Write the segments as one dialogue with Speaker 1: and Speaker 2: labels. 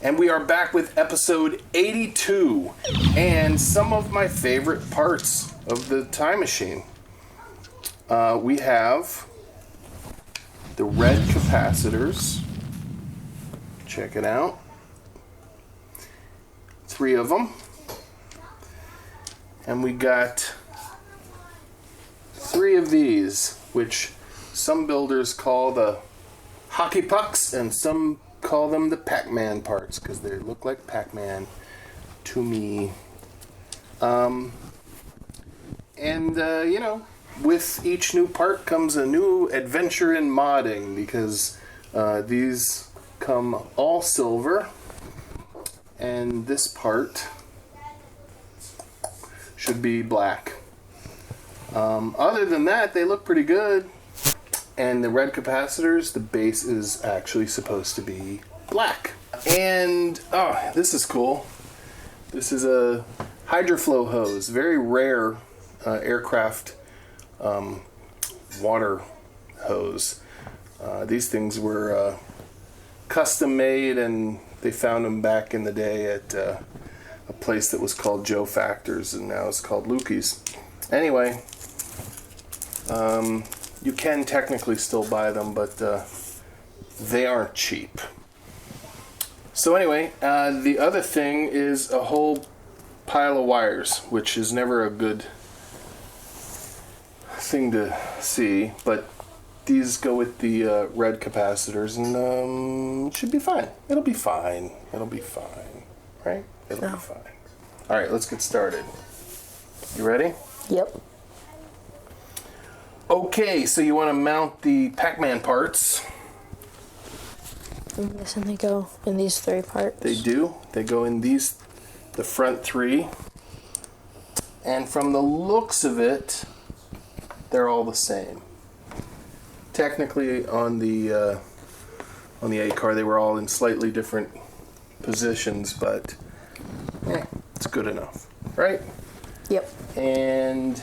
Speaker 1: And we are back with episode 82 and some of my favorite parts of the Time Machine. We have the red capacitors. Check it out. 3 of them. And we got 3 of these, which some builders call the hockey pucks and some call them the Pac-Man parts because they look like Pac-Man to me. You know, with each new part comes a new adventure in modding because these come all silver, and this part should be black. Other than that, they look pretty good. And the red capacitors, the base is actually supposed to be black. And, oh, this is cool. This is a Hydra flow hose. Very rare aircraft water hose. These things were custom made, and they found them back in the day at a place that was called Joe Factors, and now it's called Lukey's. Anyway, you can technically still buy them, but they aren't cheap. So anyway, the other thing is a whole pile of wires, which is never a good thing to see, but these go with the red capacitors, and it should be fine. It'll be fine. It'll be fine. Right? It'll be fine. All right, let's get started. You ready?
Speaker 2: Yep.
Speaker 1: Okay, so you want to mount the Pac-Man parts.
Speaker 2: I'm guessing they go in these 3 parts.
Speaker 1: They do. They go in these, the front 3. And from the looks of it, they're all the same. Technically, on the A car, they were all in slightly different positions, but it's good enough, right?
Speaker 2: Yep.
Speaker 1: And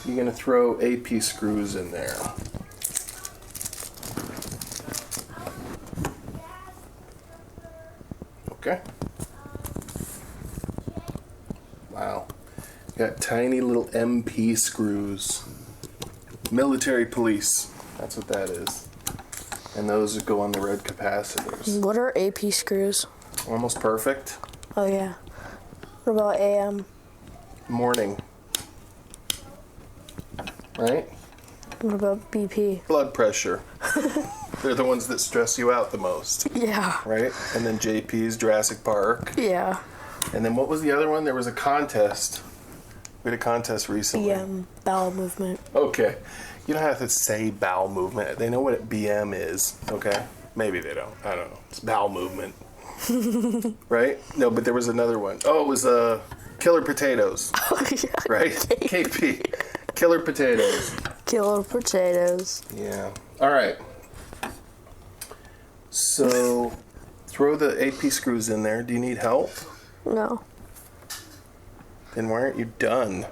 Speaker 1: you're going to throw AP screws in there. Okay. Wow. Got tiny little MP screws. Military police. That's what that is. And those go on the red capacitors.
Speaker 2: What are AP screws?
Speaker 1: Almost perfect.
Speaker 2: Oh, yeah. What about AM?
Speaker 1: Morning. Right?
Speaker 2: What about BP?
Speaker 1: Blood pressure. They're the ones that stress you out the most.
Speaker 2: Yeah.
Speaker 1: Right? And then JP's Jurassic Park.
Speaker 2: Yeah.
Speaker 1: And then what was the other one? There was a contest. We had a contest recently.
Speaker 2: BM, bowel movement.
Speaker 1: Okay. You don't have to say bowel movement. They know what a BM is, okay? Maybe they don't. I don't know. It's bowel movement. Right? No, but there was another one. Oh, it was Killer Potatoes.
Speaker 2: Oh, yeah.
Speaker 1: Right? KP. Killer Potatoes.
Speaker 2: Killer potatoes.
Speaker 1: Yeah. All right. So, throw the AP screws in there. Do you need help?
Speaker 2: No.
Speaker 1: Then why aren't you done?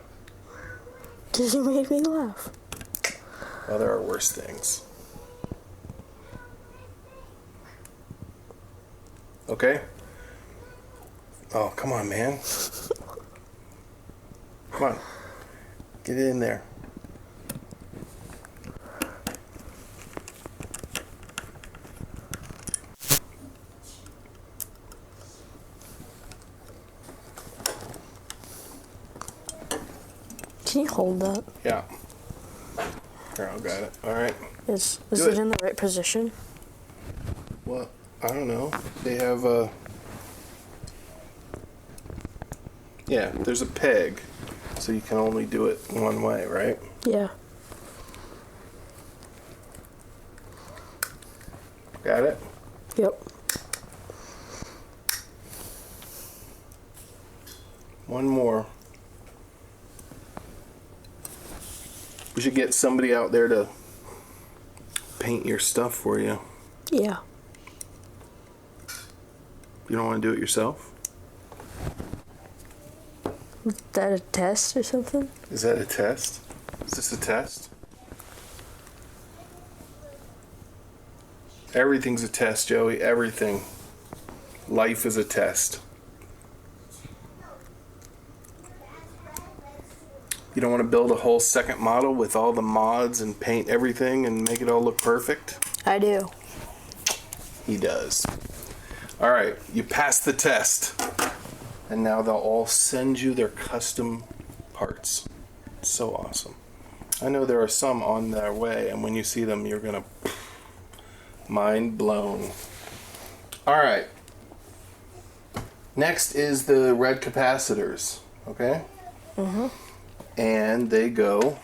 Speaker 2: Because you made me laugh.
Speaker 1: Well, there are worse things. Okay? Oh, come on, man. Come on. Get it in there.
Speaker 2: Can you hold that?
Speaker 1: Yeah. Here, I'll got it. All right.
Speaker 2: Is it in the right position?
Speaker 1: Well, I don't know. They have a... Yeah, there's a peg. So you can only do it one way, right?
Speaker 2: Yeah.
Speaker 1: Got it?
Speaker 2: Yep.
Speaker 1: One more. We should get somebody out there to paint your stuff for you.
Speaker 2: Yeah.
Speaker 1: You don't want to do it yourself?
Speaker 2: Is that a test or something?
Speaker 1: Is that a test? Is this a test? Everything's a test, Joey. Everything. Life is a test. You don't want to build a whole second model with all the mods and paint everything and make it all look perfect?
Speaker 2: I do.
Speaker 1: He does. All right, you passed the test. And now they'll all send you their custom parts. So awesome. I know there are some on their way, and when you see them, you're going to... mind blown. All right. Next is the red capacitors, okay?
Speaker 2: Mm-hmm.
Speaker 1: And they go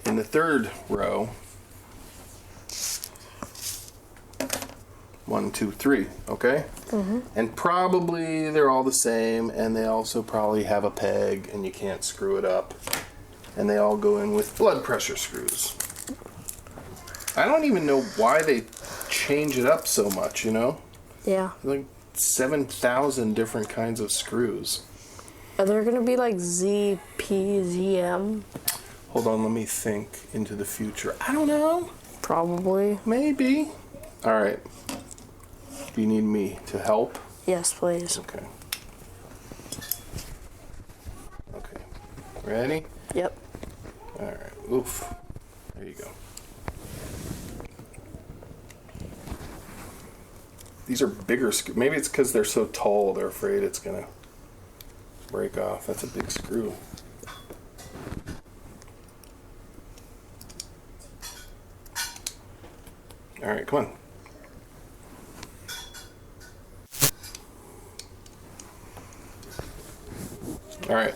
Speaker 1: in the third row. 1, 2, 3, okay?
Speaker 2: Mm-hmm.
Speaker 1: And probably they're all the same, and they also probably have a peg, and you can't screw it up. And they all go in with blood pressure screws. I don't even know why they change it up so much, you know?
Speaker 2: Yeah.
Speaker 1: Like 7,000 different kinds of screws.
Speaker 2: Are there going to be like Z, P, Z, M?
Speaker 1: Hold on, let me think into the future. I don't know.
Speaker 2: Probably.
Speaker 1: Maybe. All right. Do you need me to help?
Speaker 2: Yes, please.
Speaker 1: Okay. Okay. Ready?
Speaker 2: Yep.
Speaker 1: All right. Oof. There you go. These are bigger screws. Maybe it's because they're so tall, they're afraid it's going to break off. That's a big screw. All right, come on. All right.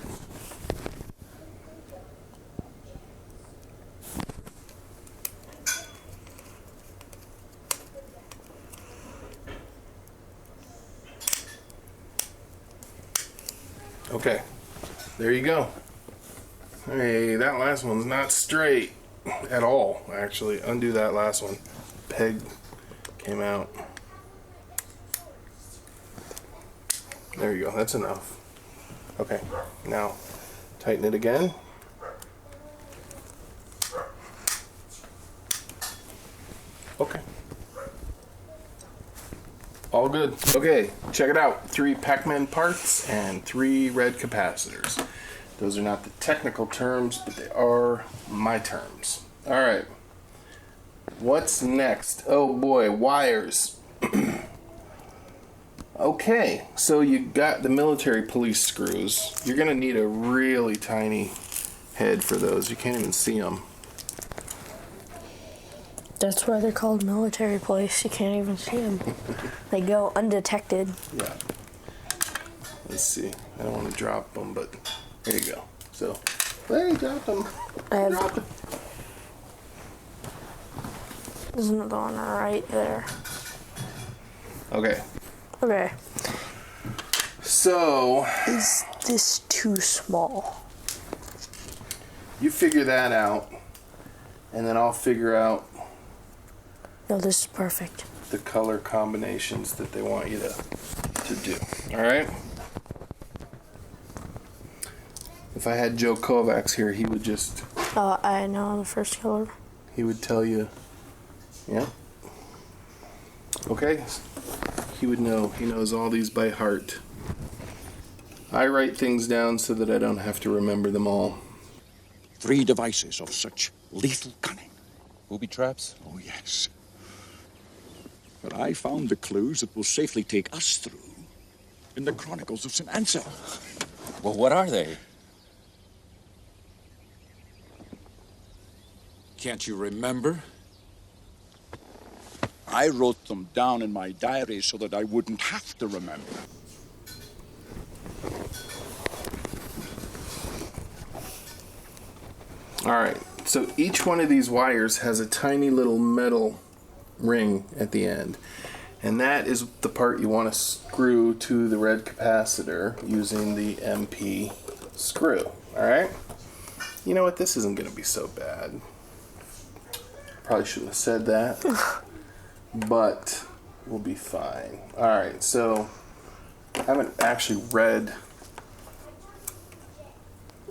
Speaker 1: Okay, there you go. Hey, that last one's not straight at all, actually. Undo that last one. Peg came out. There you go, that's enough. Okay, now tighten it again. Okay. All good. Okay, check it out. 3 Pac-Man parts and 3 red capacitors. Those are not the technical terms, but they are my terms. All right. What's next? Oh boy, wires. Okay, so you got the military police screws. You're going to need a really tiny head for those. You can't even see them.
Speaker 2: That's why they're called military police. You can't even see them. They go undetected.
Speaker 1: Yeah. Let's see. I don't want to drop them, but there you go. So, hey, drop them. Drop them.
Speaker 2: There's another one right there.
Speaker 1: Okay.
Speaker 2: Okay.
Speaker 1: So,
Speaker 2: Is this too small?
Speaker 1: you figure that out, and then I'll figure out
Speaker 2: No, this is perfect.
Speaker 1: the color combinations that they want you to do. All right? If I had Joe Kovacs here, he would just...
Speaker 2: I know the first color.
Speaker 1: He would tell you... Yeah? Okay? He would know. He knows all these by heart. I write things down so that I don't have to remember them all.
Speaker 3: 3 devices of such lethal cunning.
Speaker 4: Booby traps?
Speaker 3: Oh, yes. But I found the clues that will safely take us through in the Chronicles of St. Anselm.
Speaker 4: Well, what are they?
Speaker 3: Can't you remember? I wrote them down in my diary so that I wouldn't have to remember.
Speaker 1: All right. So each one of these wires has a tiny little metal ring at the end. And that is the part you want to screw to the red capacitor using the MP screw. All right? You know what? This isn't going to be so bad. Probably shouldn't have said that. But we'll be fine. All right. So I haven't actually read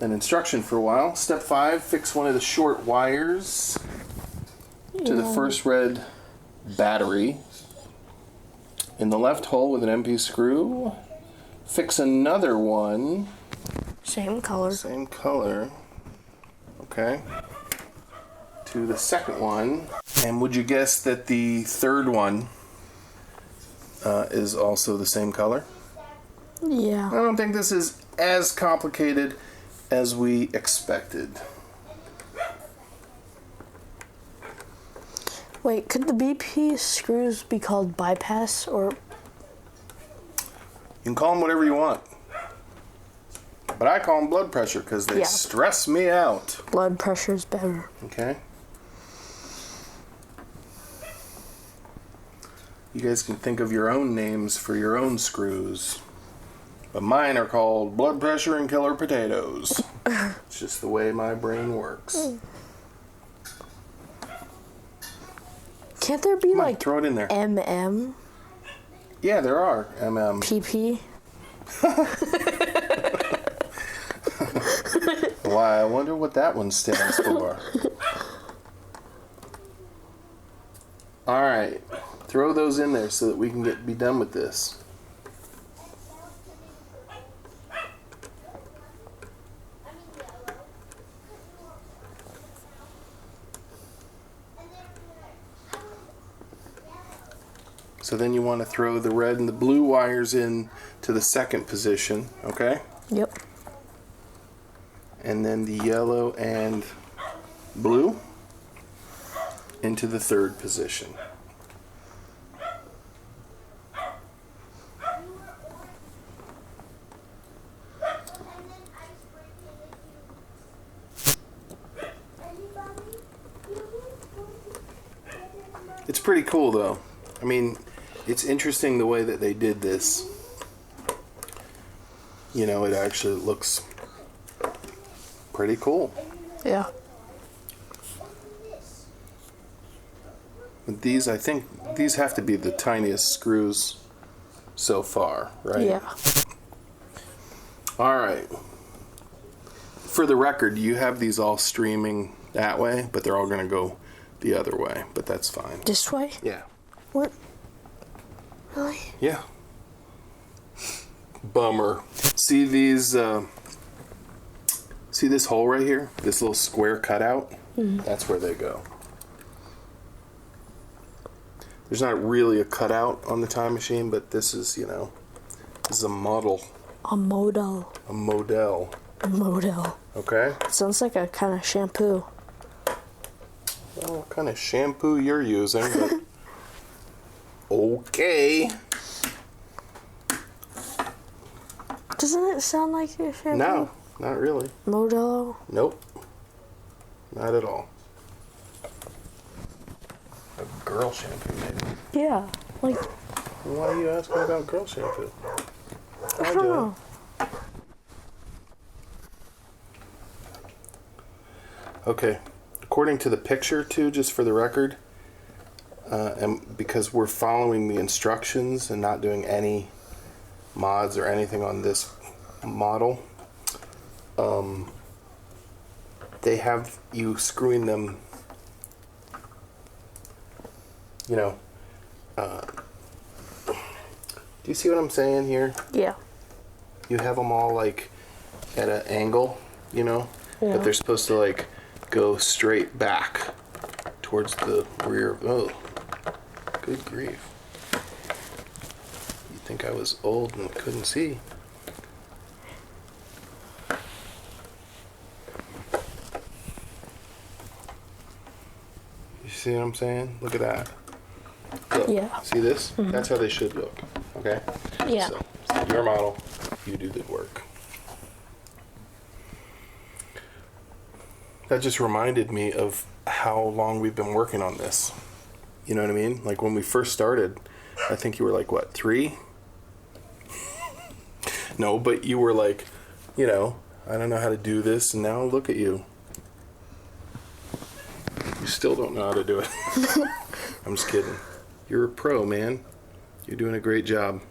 Speaker 1: an instruction for a while. Step 5, fix one of the short wires to the first red battery. in the left hole with an MP screw. Fix another one.
Speaker 2: Same color.
Speaker 1: Same color. Okay. To the second one. And would you guess that the third one is also the same color?
Speaker 2: Yeah.
Speaker 1: I don't think this is as complicated as we expected.
Speaker 2: Wait, could the BP screws be called bypass or?
Speaker 1: You can call them whatever you want. But I call them blood pressure because they stress me out.
Speaker 2: Blood pressure's better.
Speaker 1: Okay. You guys can think of your own names for your own screws. But mine are called blood pressure and killer potatoes. It's just the way my brain works.
Speaker 2: Can't there be like
Speaker 1: throw it in there.
Speaker 2: MM?
Speaker 1: Yeah, there are MM.
Speaker 2: PP?
Speaker 1: Why, I wonder what that one stands for. Alright, throw those in there so that we can be done with this. So then you want to throw the red and the blue wires in to the second position, okay?
Speaker 2: Yep.
Speaker 1: And then the yellow and blue into the third position. It's pretty cool though. I mean, it's interesting the way that they did this. You know, it actually looks pretty cool.
Speaker 2: Yeah.
Speaker 1: But these, I think, these have to be the tiniest screws so far, right?
Speaker 2: Yeah.
Speaker 1: Alright. For the record, you have these all streaming that way, but they're all going to go the other way, but that's fine.
Speaker 2: This way?
Speaker 1: Yeah.
Speaker 2: What? Really?
Speaker 1: Yeah. Bummer. See these, see this hole right here? This little square cutout? Mm-hmm. That's where they go. There's not really a cutout on the time machine, but this is, you know, this is a model.
Speaker 2: A model.
Speaker 1: A model.
Speaker 2: A model.
Speaker 1: Okay?
Speaker 2: Sounds like a kind of shampoo.
Speaker 1: Well, what kind of shampoo you're using, but okay.
Speaker 2: Doesn't it sound like a shampoo?
Speaker 1: No, not really.
Speaker 2: Modelo?
Speaker 1: Nope. Not at all. A girl shampoo, maybe.
Speaker 2: Yeah, like...
Speaker 1: Why are you asking about girl shampoo?
Speaker 2: I don't know.
Speaker 1: Okay. According to the picture, too, just for the record, and because we're following the instructions and not doing any mods or anything on this model, they have you screwing them, you know, do you see what I'm saying here?
Speaker 2: Yeah.
Speaker 1: You have them all like at an angle, you know,
Speaker 2: yeah.
Speaker 1: But they're supposed to like go straight back towards the rear. Oh, good grief. You'd think I was old and couldn't see. You see what I'm saying? Look at that. Look,
Speaker 2: yeah.
Speaker 1: See this? Mm-hmm. That's how they should look. Okay?
Speaker 2: Yeah.
Speaker 1: So, your model, you do the work. That just reminded me of how long we've been working on this. You know what I mean? Like when we first started, I think you were like, what, 3? No, but you were like, you know, I don't know how to do this, and now look at you. You still don't know how to do it. I'm just kidding. You're a pro, man. You're doing a great job.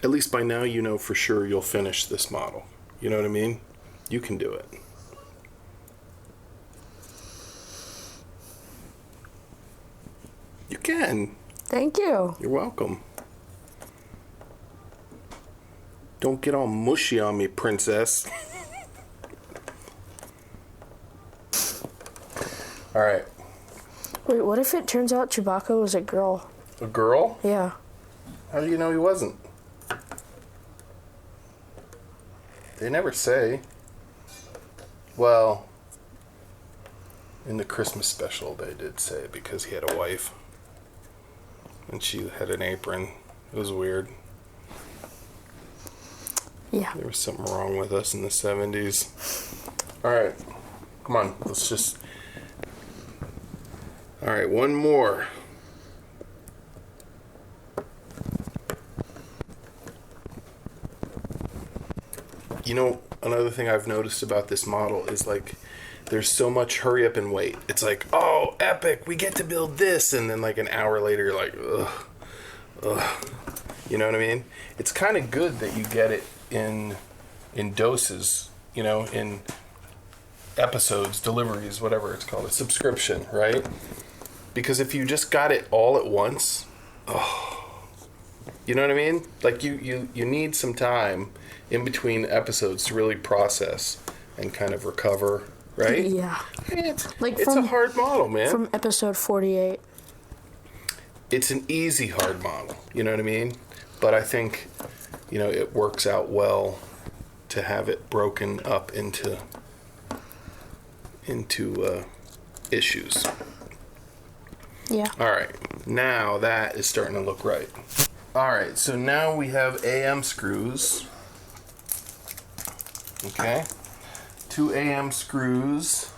Speaker 1: At least by now you know for sure you'll finish this model. You know what I mean? You can do it. You can.
Speaker 2: Thank you.
Speaker 1: You're welcome. Don't get all mushy on me, princess. All right.
Speaker 2: Wait, what if it turns out Chewbacca was a girl?
Speaker 1: A girl?
Speaker 2: Yeah.
Speaker 1: How do you know he wasn't? They never say. Well, in the Christmas special they did say because he had a wife. And she had an apron. It was weird.
Speaker 2: Yeah.
Speaker 1: There was something wrong with us in the 70s. Alright. Come on. Let's just... Alright, one more. You know, another thing I've noticed about this model is like there's so much hurry up and wait. It's like, oh, epic, we get to build this, and then like an hour later you're like, ugh. You know what I mean? It's kind of good that you get it in doses, you know, in episodes, deliveries, whatever it's called, a subscription, right? Because if you just got it all at once, you know what I mean? Like you need some time in between episodes to really process and kind of recover, right?
Speaker 2: Yeah.
Speaker 1: It's a hard model, man.
Speaker 2: From episode 48.
Speaker 1: It's an easy hard model, you know what I mean? But I think, you know, it works out well to have it broken up into issues.
Speaker 2: Yeah.
Speaker 1: All right, now that is starting to look right. All right, so now we have AM screws. Okay, 2 AM screws.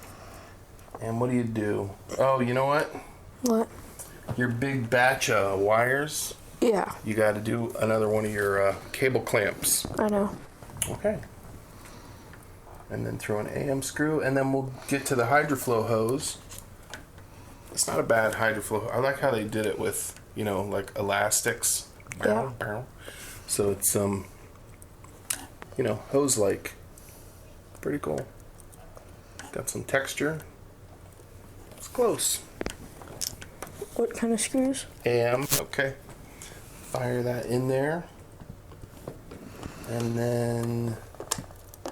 Speaker 1: And what do? Oh, you know what?
Speaker 2: What?
Speaker 1: Your big batch of wires.
Speaker 2: Yeah.
Speaker 1: You got to do another one of your cable clamps.
Speaker 2: I know.
Speaker 1: Okay. And then throw an AM screw, and then we'll get to the Hydra flow hose. It's not a bad Hydra flow. I like how they did it with, you know, like elastics.
Speaker 2: Yeah.
Speaker 1: So it's you know, hose-like. Pretty cool. Got some texture. It's close.
Speaker 2: What kind of screws?
Speaker 1: AM. Okay. Fire that in there. And then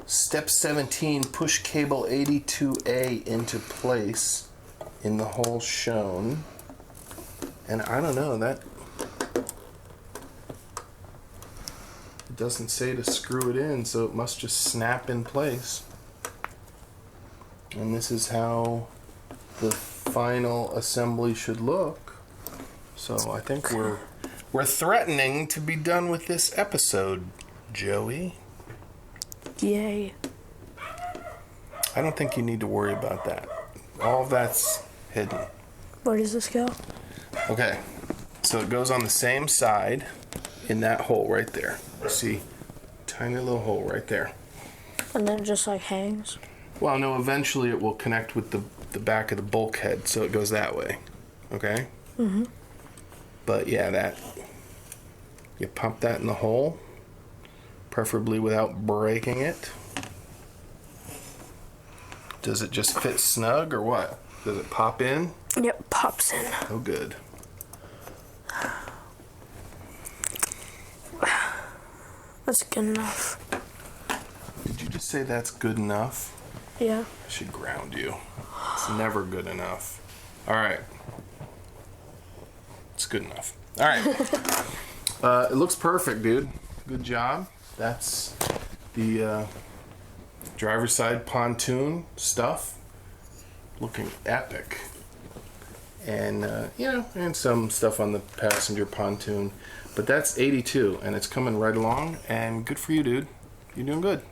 Speaker 1: step 17, push cable 82A into place in the hole shown. And I don't know, that it doesn't say to screw it in, so it must just snap in place. And this is how the final assembly should look. So I think we're threatening to be done with this episode, Joey.
Speaker 2: Yay.
Speaker 1: I don't think you need to worry about that. All of that's hidden.
Speaker 2: Where does this go?
Speaker 1: Okay, so it goes on the same side in that hole right there. See? Tiny little hole right there.
Speaker 2: And then it just like hangs?
Speaker 1: Well, no, eventually it will connect with the back of the bulkhead, so it goes that way. Okay?
Speaker 2: Mm-hmm.
Speaker 1: But yeah, you pump that in the hole, preferably without breaking it. Does it just fit snug or what? Does it pop in?
Speaker 2: Yep, pops in.
Speaker 1: Oh, good.
Speaker 2: That's good enough.
Speaker 1: Did you just say that's good enough?
Speaker 2: Yeah.
Speaker 1: I should ground you. It's never good enough. All right. It's good enough. All right. It looks perfect, dude. Good job. That's the driver's side pontoon stuff. Looking epic. And, and some stuff on the passenger pontoon. But that's 82, and it's coming right along. And good for you, dude. You're doing good.